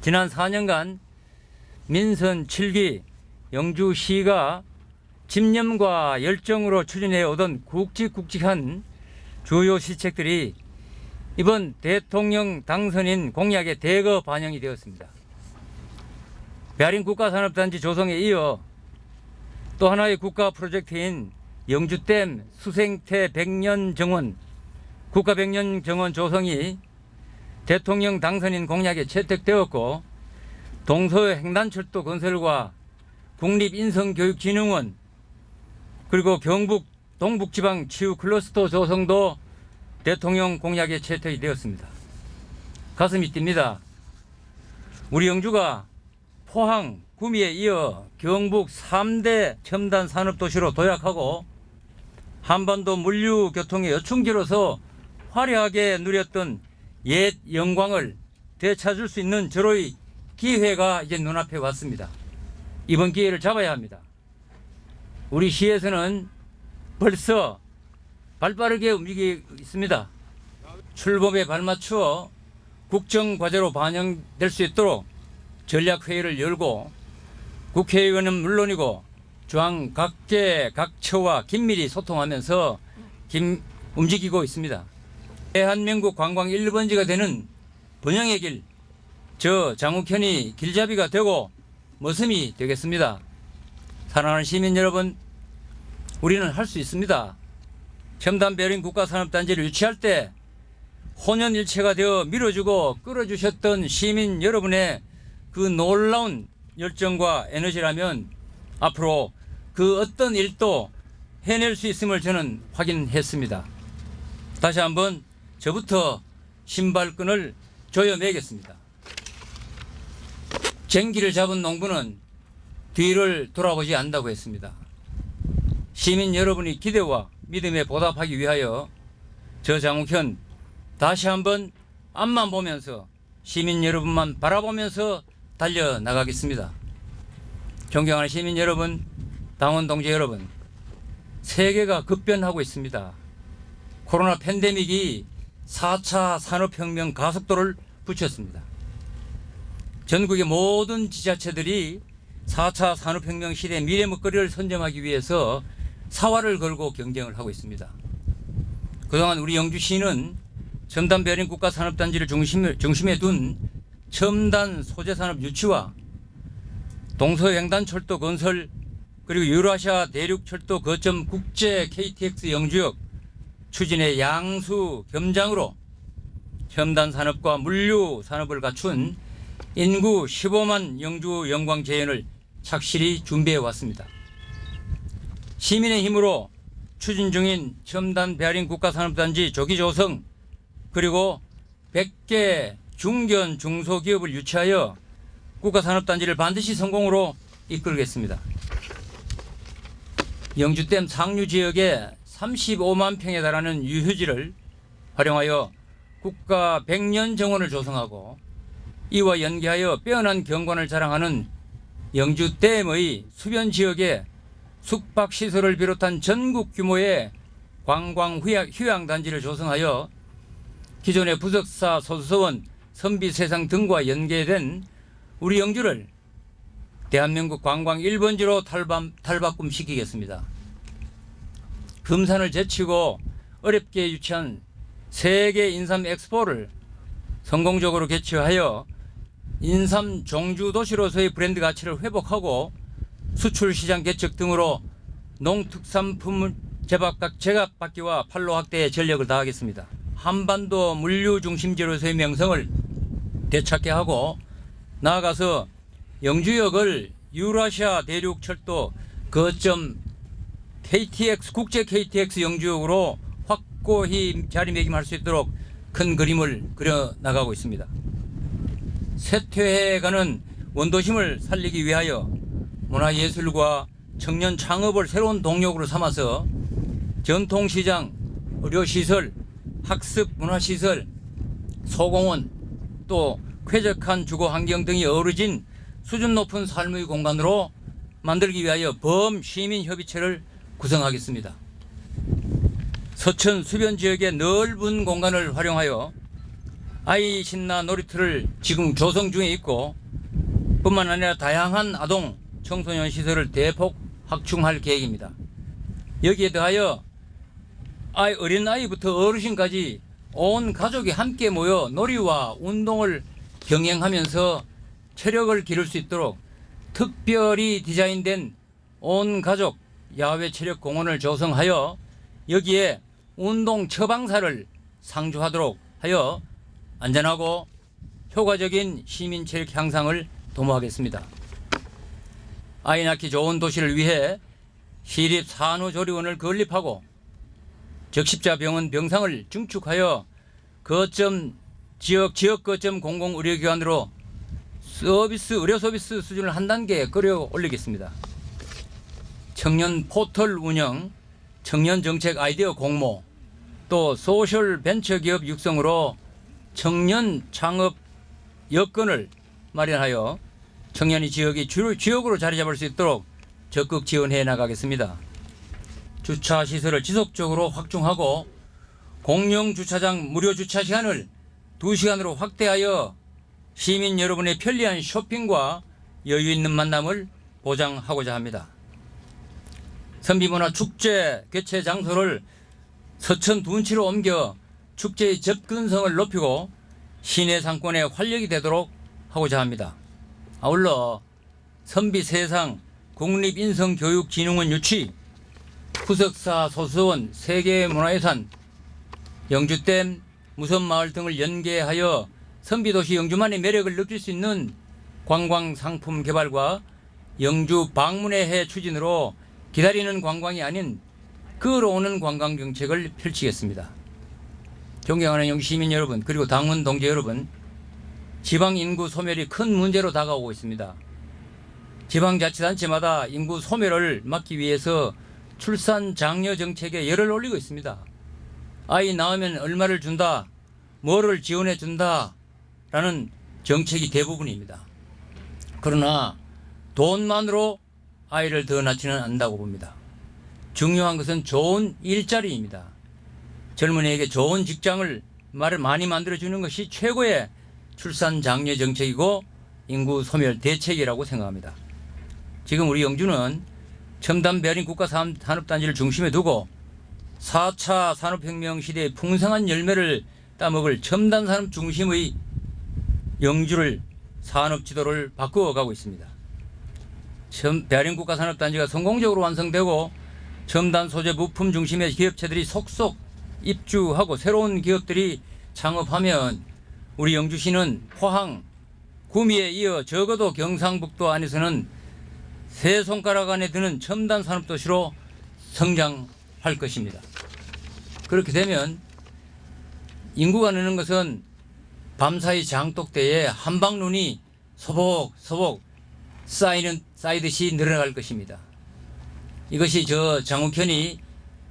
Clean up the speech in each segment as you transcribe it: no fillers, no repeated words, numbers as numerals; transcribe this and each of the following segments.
지난 4년간 민선 7기 영주시가 집념과 열정으로 추진해 오던 굵직굵직한 주요 시책들이 이번 대통령 당선인 공약에 대거 반영이 되었습니다. 배아린 국가산업단지 조성에 이어 또 하나의 국가 프로젝트인 영주댐 수생태 백년정원 국가 백년정원 조성이 대통령 당선인 공약에 채택되었고, 동서횡단철도 건설과 국립인성교육진흥원 그리고 경북 동북지방 치유 클러스터 조성도 대통령 공약에 채택이 되었습니다. 가슴이 뜁니다. 우리 영주가 포항, 구미에 이어 경북 3대 첨단 산업도시로 도약하고 한반도 물류 교통의 여충지로서 화려하게 누렸던 옛 영광을 되찾을 수 있는 절호의 기회가 이제 눈앞에 왔습니다. 이번 기회를 잡아야 합니다. 우리 시에서는 벌써 발빠르게 움직이고 있습니다. 출범에 발맞추어 국정과제로 반영될 수 있도록 전략회의를 열고 국회의원은 물론이고 중앙 각계 각처와 긴밀히 소통하면서 움직이고 있습니다. 대한민국 관광 1번지가 되는 번영의 길, 저 장욱현이 길잡이가 되고 머슴이 되겠습니다. 사랑하는 시민 여러분, 우리는 할 수 있습니다. 첨단 배아린 국가산업단지를 유치할 때 혼연일체가 되어 밀어주고 끌어주셨던 시민 여러분의 그 놀라운 열정과 에너지라면 앞으로 그 어떤 일도 해낼 수 있음을 저는 확인했습니다. 다시 한번 저부터 신발끈을 조여매겠습니다. 쟁기를 잡은 농부는 뒤를 돌아보지 않는다고 했습니다. 시민 여러분의 기대와 믿음에 보답하기 위하여 저 장욱현 다시 한번 앞만 보면서 시민 여러분만 바라보면서 달려나가겠습니다. 존경하는 시민 여러분, 당원 동지 여러분, 세계가 급변하고 있습니다. 코로나 팬데믹이 4차 산업혁명 가속도를 붙였습니다. 전국의 모든 지자체들이 4차 산업혁명 시대 미래 먹거리를 선점하기 위해서 사활을 걸고 경쟁을 하고 있습니다. 그동안 우리 영주시는 첨단 배아린 국가산업단지를 중심에 둔 첨단 소재산업 유치와 동서횡단철도 건설 그리고 유라시아 대륙철도 거점 국제 KTX 영주역 추진의 양수 겸장으로 첨단 산업과 물류 산업을 갖춘 인구 15만 영주 영광 재현을 착실히 준비해 왔습니다. 시민의 힘으로 추진 중인 첨단 배아린 국가산업단지 조기 조성 그리고 100개 중견 중소기업을 유치하여 국가산업단지를 반드시 성공으로 이끌겠습니다. 영주댐 상류 지역에 35만 평에 달하는 유휴지를 활용하여 국가 백년정원을 조성하고 이와 연계하여 빼어난 경관을 자랑하는 영주댐의 수변 지역에 숙박시설을 비롯한 전국 규모의 관광 휴양단지를 조성하여 기존의 부석사, 소수서원, 선비세상 등과 연계된 우리 영주를 대한민국 관광 1번지로 탈바꿈시키겠습니다. 금산을 제치고 어렵게 유치한 세계 인삼 엑스포를 성공적으로 개최하여 인삼 종주 도시로서의 브랜드 가치를 회복하고 수출 시장 개척 등으로 농특산품 제값받기와 판로 확대에 전력을 다하겠습니다. 한반도 물류 중심지로서의 명성을 되찾게 하고 나아가서 영주역을 유라시아 대륙철도 거점 KTX 국제 KTX 영주역으로 확고히 자리매김할 수 있도록 큰 그림을 그려 나가고 있습니다. 쇠퇴해가는 원도심을 살리기 위하여 문화예술과 청년 창업을 새로운 동력으로 삼아서 전통시장, 의료시설, 학습 문화시설, 소공원 또 쾌적한 주거 환경 등이 어우러진 수준 높은 삶의 공간으로 만들기 위하여 범시민협의체를 구성하겠습니다. 서천 수변 지역의 넓은 공간을 활용하여 아이 신나 놀이터를 지금 조성 중에 있고 뿐만 아니라 다양한 아동 청소년 시설을 대폭 확충할 계획입니다. 여기에 더하여 어린아이부터 어르신까지 온 가족이 함께 모여 놀이와 운동을 병행하면서 체력을 기를 수 있도록 특별히 디자인된 온 가족 야외 체력 공원을 조성하여 여기에 운동 처방사를 상주하도록 하여 안전하고 효과적인 시민 체력 향상을 도모하겠습니다. 아이 낳기 좋은 도시를 위해 시립 산후조리원을 건립하고 적십자병원 병상을 증축하여 지역 거점 공공의료기관으로 의료 서비스 수준을 한 단계 끌어 올리겠습니다. 청년 포털 운영, 청년 정책 아이디어 공모, 또 소셜 벤처 기업 육성으로 청년 창업 여건을 마련하여 청년이 지역이 주역으로 자리 잡을 수 있도록 적극 지원해 나가겠습니다. 주차 시설을 지속적으로 확충하고 공영 주차장 무료 주차 시간을 2시간으로 확대하여 시민 여러분의 편리한 쇼핑과 여유 있는 만남을 보장하고자 합니다. 선비문화 축제 개최 장소를 서천 둔치로 옮겨 축제의 접근성을 높이고 시내 상권의 활력이 되도록 하고자 합니다. 아울러 선비세상 국립인성교육진흥원 유치, 후석사 소수원 세계문화유산, 영주댐, 무선마을 등을 연계하여 선비도시 영주만의 매력을 느낄 수 있는 관광상품 개발과 영주 방문의 해 추진으로 기다리는 관광이 아닌 끌어오는 관광정책을 펼치겠습니다. 존경하는 영시민 여러분, 그리고 당원 동지 여러분, 지방인구 소멸이 큰 문제로 다가오고 있습니다. 지방자치단체마다 인구 소멸을 막기 위해서 출산 장려 정책에 열을 올리고 있습니다. 아이 낳으면 얼마를 준다, 뭐를 지원해 준다 라는 정책이 대부분입니다. 그러나 돈만으로 아이를 더 낳지는 않는다고 봅니다. 중요한 것은 좋은 일자리입니다. 젊은이에게 좋은 직장을 많이 만들어주는 것이 최고의 출산 장려 정책이고 인구 소멸 대책이라고 생각합니다. 지금 우리 영주는 첨단 베어링 국가산업단지를 중심에 두고 4차 산업혁명 시대의 풍성한 열매를 따먹을 첨단 산업 중심의 영주를 산업 지도를 바꾸어가고 있습니다. 베어링 국가산업단지가 성공적으로 완성되고 첨단 소재 부품 중심의 기업체들이 속속 입주하고 새로운 기업들이 창업하면 우리 영주시는 포항, 구미에 이어 적어도 경상북도 안에서는 세 손가락 안에 드는 첨단 산업도시로 성장할 것입니다. 그렇게 되면 인구가 느는 것은 밤사이 장독대에 한방눈이 소복소복 쌓이듯이 늘어날 것입니다. 이것이 저 장욱현이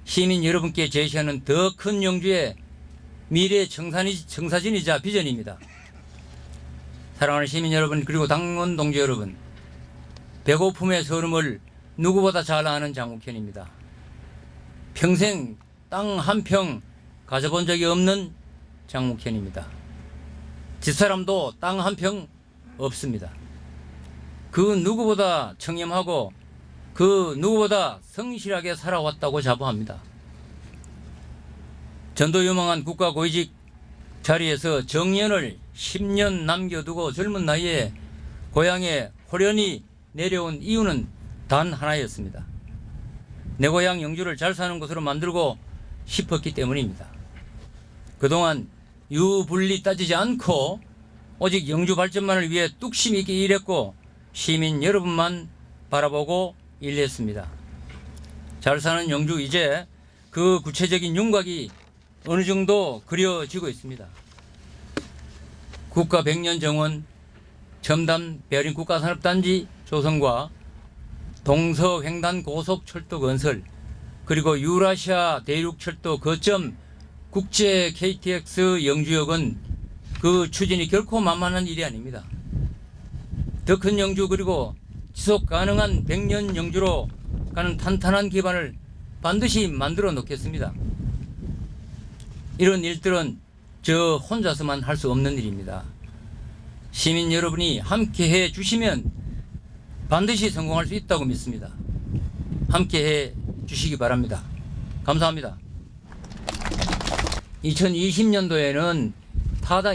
시민 여러분께 제시하는 더 큰 영주의 미래 청사진이자 비전입니다. 사랑하는 시민 여러분, 그리고 당원 동지 여러분, 배고픔의 서름을 누구보다 잘 아는 장욱현입니다. 평생 땅 한 평 가져본 적이 없는 장욱현입니다. 집사람도 땅 한 평 없습니다. 그 누구보다 청렴하고 그 누구보다 성실하게 살아왔다고 자부합니다. 전도유망한 국가고위직 자리에서 정년을 10년 남겨두고 젊은 나이에 고향에 호련히 내려온 이유는 단 하나였습니다. 내 고향 영주를 잘 사는 곳으로 만들고 싶었기 때문입니다. 그동안 유불리 따지지 않고 오직 영주 발전만을 위해 뚝심 있게 일했고 시민 여러분만 바라보고 일했습니다. 잘 사는 영주, 이제 그 구체적인 윤곽이 어느 정도 그려지고 있습니다. 국가 100년 정원, 첨단 베어링 국가산업단지 조성과 동서횡단 고속철도 건설, 그리고 유라시아 대륙철도 거점 국제 KTX 영주역은 그 추진이 결코 만만한 일이 아닙니다. 더 큰 영주, 그리고 지속 가능한 100년 영주로 가는 탄탄한 기반을 반드시 만들어 놓겠습니다. 이런 일들은 저 혼자서만 할 수 없는 일입니다. 시민 여러분이 함께 해 주시면 반드시 성공할 수 있다고 믿습니다. 함께 해 주시기 바랍니다. 감사합니다. 2020년도에는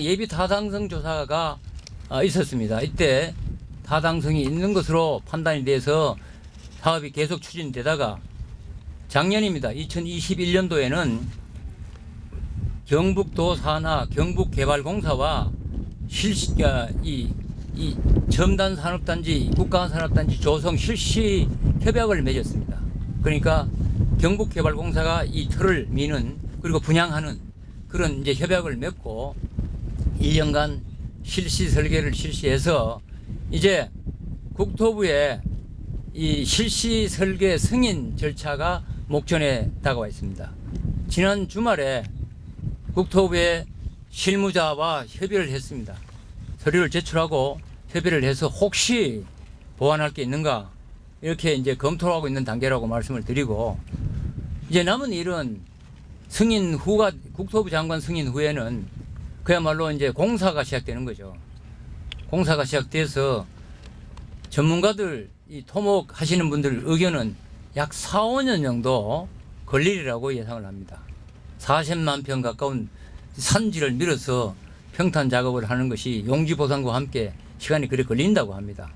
예비 타당성 조사가 있었습니다. 이때 타당성이 있는 것으로 판단이 돼서 사업이 계속 추진되다가 작년입니다. 2021년도에는 경북도사나 경북개발공사와 이 첨단산업단지, 국가산업단지 조성 실시 협약을 맺었습니다. 그러니까 경북개발공사가 이 틀을 미는 그리고 분양하는 그런 이제 협약을 맺고 1년간 실시 설계를 실시해서 이제 국토부에 이 실시 설계 승인 절차가 목전에 다가와 있습니다. 지난 주말에 국토부에 실무자와 협의를 했습니다. 서류를 제출하고 협의를 해서 혹시 보완할 게 있는가 이렇게 이제 검토를 하고 있는 단계라고 말씀을 드리고 이제 남은 일은 승인 후가 국토부 장관 승인 후에는 그야말로 이제 공사가 시작되는 거죠. 공사가 시작돼서 전문가들 이 토목 하시는 분들 의견은 약 4, 5년 정도 걸리리라고 예상을 합니다. 40만 평 가까운 산지를 밀어서 평탄 작업을 하는 것이 용지보상과 함께 시간이 그래 걸린다고 합니다.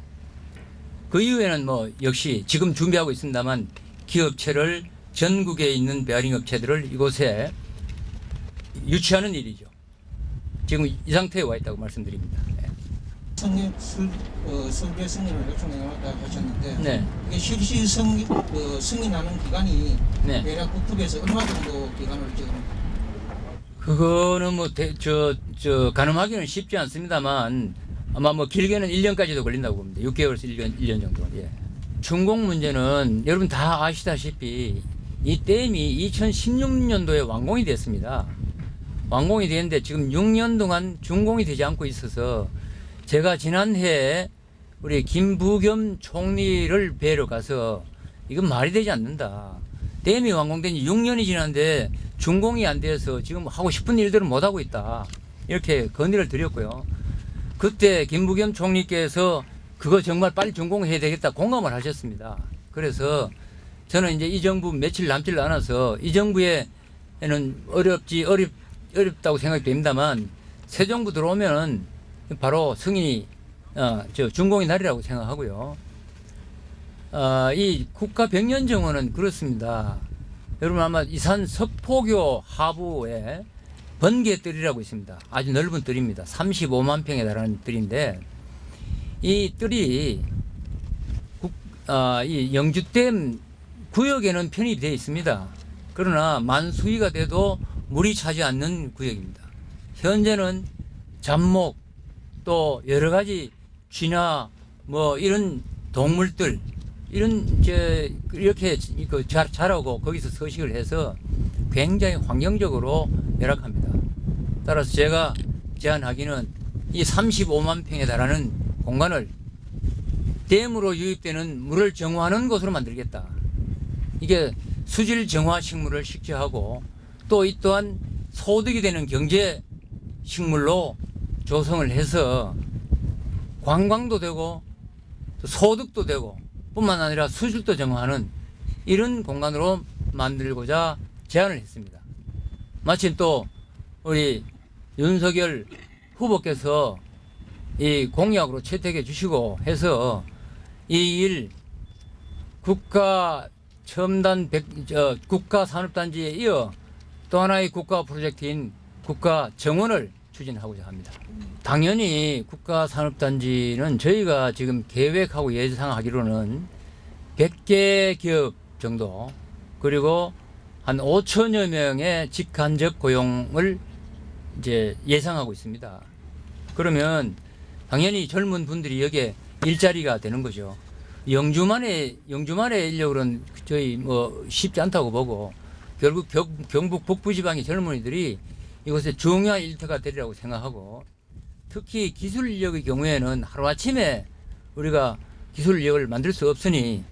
그 이후에는 뭐 역시 지금 준비하고 있습니다만 기업체를 전국에 있는 베어링 업체들을 이곳에 유치하는 일이죠. 지금 이 상태에 와 있다고 말씀드립니다. 네. 설계 승인을 요청했다고 하셨는데 네. 이게 실시 승인하는 기간이 네. 대략 국토부에서 얼마 정도 기간을 지금 그거는 뭐 가늠하기는 쉽지 않습니다만 아마 뭐 길게는 1년까지도 걸린다고 봅니다. 6개월에서 1년 정도. 예. 준공 문제는 여러분 다 아시다시피 이 댐이 2016년도에 완공이 됐습니다. 완공이 됐는데 지금 6년 동안 준공이 되지 않고 있어서 제가 지난해 우리 김부겸 총리를 뵈러 가서 이건 말이 되지 않는다. 댐이 완공된 지 6년이 지났는데 준공이 안 돼서 지금 하고 싶은 일들을 못 하고 있다. 이렇게 건의를 드렸고요. 그때 김부겸 총리께서 그거 정말 빨리 준공해야 되겠다 공감을 하셨습니다. 그래서 저는 이제 이 정부 며칠 남질 않아서 이 정부에는 어렵다고 생각이 됩니다만 새 정부 들어오면 바로 승인이 준공의 날이라고 생각하고요. 이 국가백년정원은 그렇습니다. 여러분 아마 이산 석포교 하부에 번개뜰이라고 있습니다. 아주 넓은 뜰입니다. 35만 평에 달하는 뜰인데 이 뜰이 이 영주댐 구역에는 편입이 되어 있습니다. 그러나 만수위가 돼도 물이 차지 않는 구역입니다. 현재는 잡목 또 여러 가지 쥐나 뭐 이런 동물들 이런 이렇게 자라고 거기서 서식을 해서 굉장히 환경적으로 열악합니다. 따라서 제가 제안하기는 이 35만 평에 달하는 공간을 댐으로 유입되는 물을 정화하는 곳으로 만들겠다. 이게 수질 정화 식물을 식재하고 또 이 또한 소득이 되는 경제 식물로 조성을 해서 관광도 되고 소득도 되고 뿐만 아니라 수질도 정화하는 이런 공간으로 만들고자 제안을 했습니다. 마침 또 우리 윤석열 후보께서 이 공약으로 채택해 주시고 해서 이 일 국가 산업단지에 이어 또 하나의 국가 프로젝트인 국가 정원을 추진하고자 합니다. 당연히 국가 산업단지는 저희가 지금 계획하고 예상하기로는 100개 기업 정도 그리고 한 5천여 명의 직간접 고용을 이제 예상하고 있습니다. 그러면 당연히 젊은 분들이 여기에 일자리가 되는 거죠. 영주만의 인력으로는 저희 뭐 쉽지 않다고 보고 결국 경북 북부 지방의 젊은이들이 이곳에 중요한 일터가 되리라고 생각하고 특히 기술 인력의 경우에는 하루아침에 우리가 기술 인력을 만들 수 없으니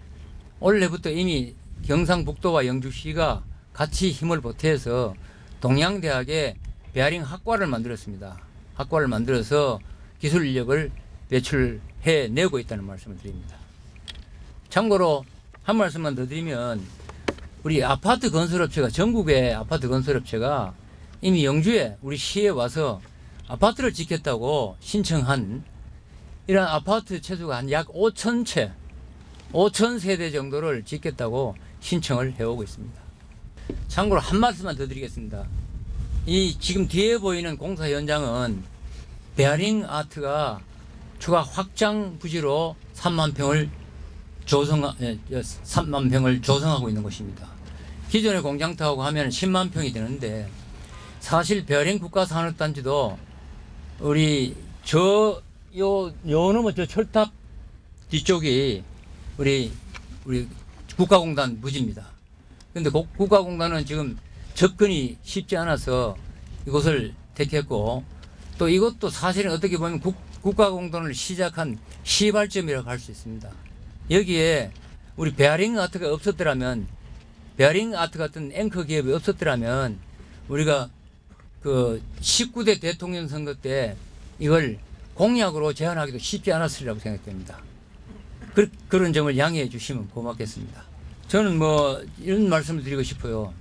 올해부터 이미 경상북도와 영주시가 같이 힘을 보태서 동양대학에 베어링 학과를 만들었습니다. 학과를 만들어서 기술 인력을 배출해내고 있다는 말씀을 드립니다. 참고로 한 말씀만 더 드리면 우리 아파트 건설업체가 전국의 아파트 건설업체가 이미 영주에 우리 시에 와서 아파트를 짓겠다고 신청한 이런 아파트 채수가 한 약 5,000채, 5,000세대 정도를 짓겠다고 신청을 해오고 있습니다. 참고로 한 말씀만 더 드리겠습니다. 이 지금 뒤에 보이는 공사 현장은 베어링 아트가 추가 확장 부지로 3만 평을 조성하고 있는 곳입니다. 기존의 공장터하고 하면 10만 평이 되는데 사실 베어링 국가산업단지도 우리 요 넘어 저 철탑 뒤쪽이 우리 국가공단 부지입니다. 근데 국가공단은 지금 접근이 쉽지 않아서 이곳을 택했고 또 이것도 사실은 어떻게 보면 국가공단을 시작한 시발점이라고 할 수 있습니다. 여기에 우리 베어링 아트가 없었더라면 베어링 아트 같은 앵커 기업이 없었더라면 우리가 그 19대 대통령 선거 때 이걸 공약으로 제안하기도 쉽지 않았으리라고 생각됩니다. 그런 점을 양해해 주시면 고맙겠습니다. 저는 뭐 이런 말씀을 드리고 싶어요.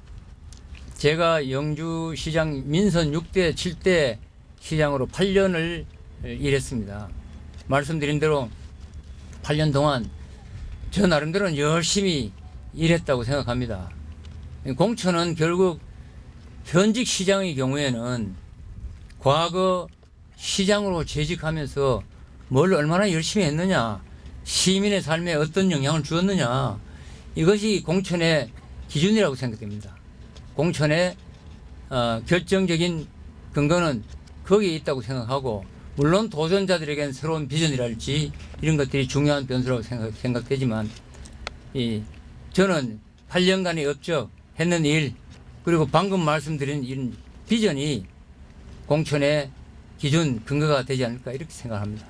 제가 영주시장 민선 6대 7대 시장으로 8년을 일했습니다. 말씀드린 대로 8년 동안 저 나름대로는 열심히 일했다고 생각합니다. 공천은 결국 현직 시장의 경우에는 과거 시장으로 재직하면서 뭘 얼마나 열심히 했느냐, 시민의 삶에 어떤 영향을 주었느냐, 이것이 공천의 기준이라고 생각됩니다. 공천의 결정적인 근거는 거기에 있다고 생각하고, 물론 도전자들에겐 새로운 비전이랄지 이런 것들이 중요한 변수라고 생각되지만 저는 8년간의 업적, 했는 일, 그리고 방금 말씀드린 이런 비전이 공천의 기준 근거가 되지 않을까 이렇게 생각합니다.